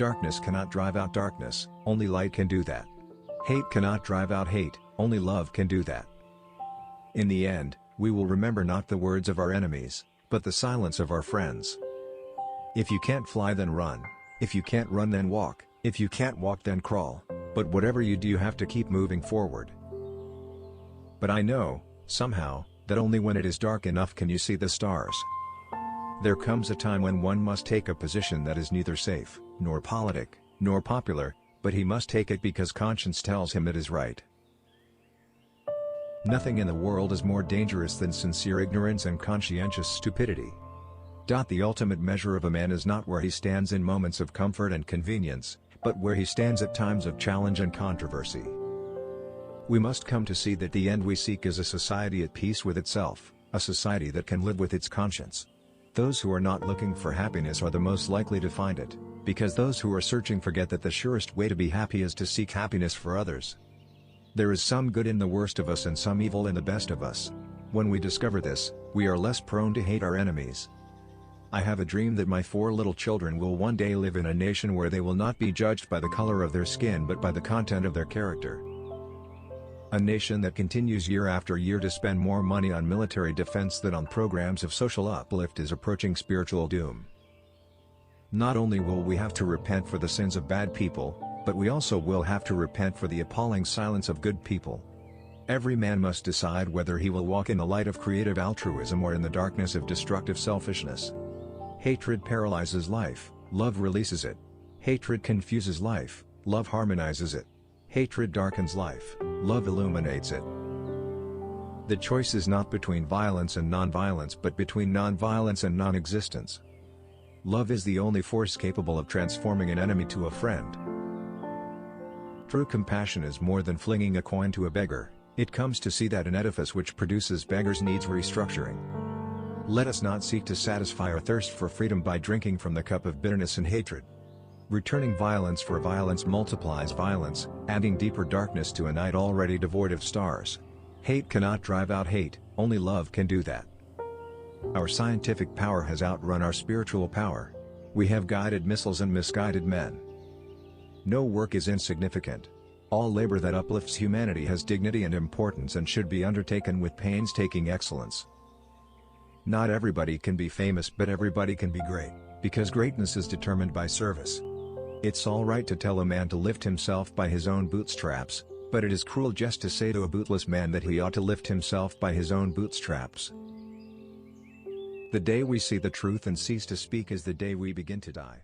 Darkness cannot drive out darkness, only light can do that. Hate cannot drive out hate, only love can do that. In the end, we will remember not the words of our enemies, but the silence of our friends. If you can't fly, then run. If you can't run, then walk. If you can't walk, then crawl. But whatever you do, you have to keep moving forward. But I know, somehow, that only when it is dark enough can you see the stars. There comes a time when one must take a position that is neither safe, nor politic, nor popular, but he must take it because conscience tells him it is right. Nothing in the world is more dangerous than sincere ignorance and conscientious stupidity. The ultimate measure of a man is not where he stands in moments of comfort and convenience, but where he stands at times of challenge and controversy. We must come to see that the end we seek is a society at peace with itself, a society that can live with its conscience. Those who are not looking for happiness are the most likely to find it, because those who are searching forget that the surest way to be happy is to seek happiness for others. There is some good in the worst of us and some evil in the best of us. When we discover this, we are less prone to hate our enemies. I have a dream that my 4 little children will one day live in a nation where they will not be judged by the color of their skin but by the content of their character. A nation that continues year after year to spend more money on military defense than on programs of social uplift is approaching spiritual doom. Not only will we have to repent for the sins of bad people, but we also will have to repent for the appalling silence of good people. Every man must decide whether he will walk in the light of creative altruism or in the darkness of destructive selfishness. Hatred paralyzes life, love releases it. Hatred confuses life, love harmonizes it. Hatred darkens life, love illuminates it. The choice is not between violence and non-violence but between non-violence and non-existence. Love is the only force capable of transforming an enemy to a friend. True compassion is more than flinging a coin to a beggar, it comes to see that an edifice which produces beggars needs restructuring. Let us not seek to satisfy our thirst for freedom by drinking from the cup of bitterness and hatred. Returning violence for violence multiplies violence, adding deeper darkness to a night already devoid of stars. Hate cannot drive out hate, only love can do that. Our scientific power has outrun our spiritual power. We have guided missiles and misguided men. No work is insignificant. All labor that uplifts humanity has dignity and importance and should be undertaken with painstaking excellence. Not everybody can be famous, but everybody can be great, because greatness is determined by service. It's all right to tell a man to lift himself by his own bootstraps, but it is cruel just to say to a bootless man that he ought to lift himself by his own bootstraps. The day we see the truth and cease to speak is the day we begin to die.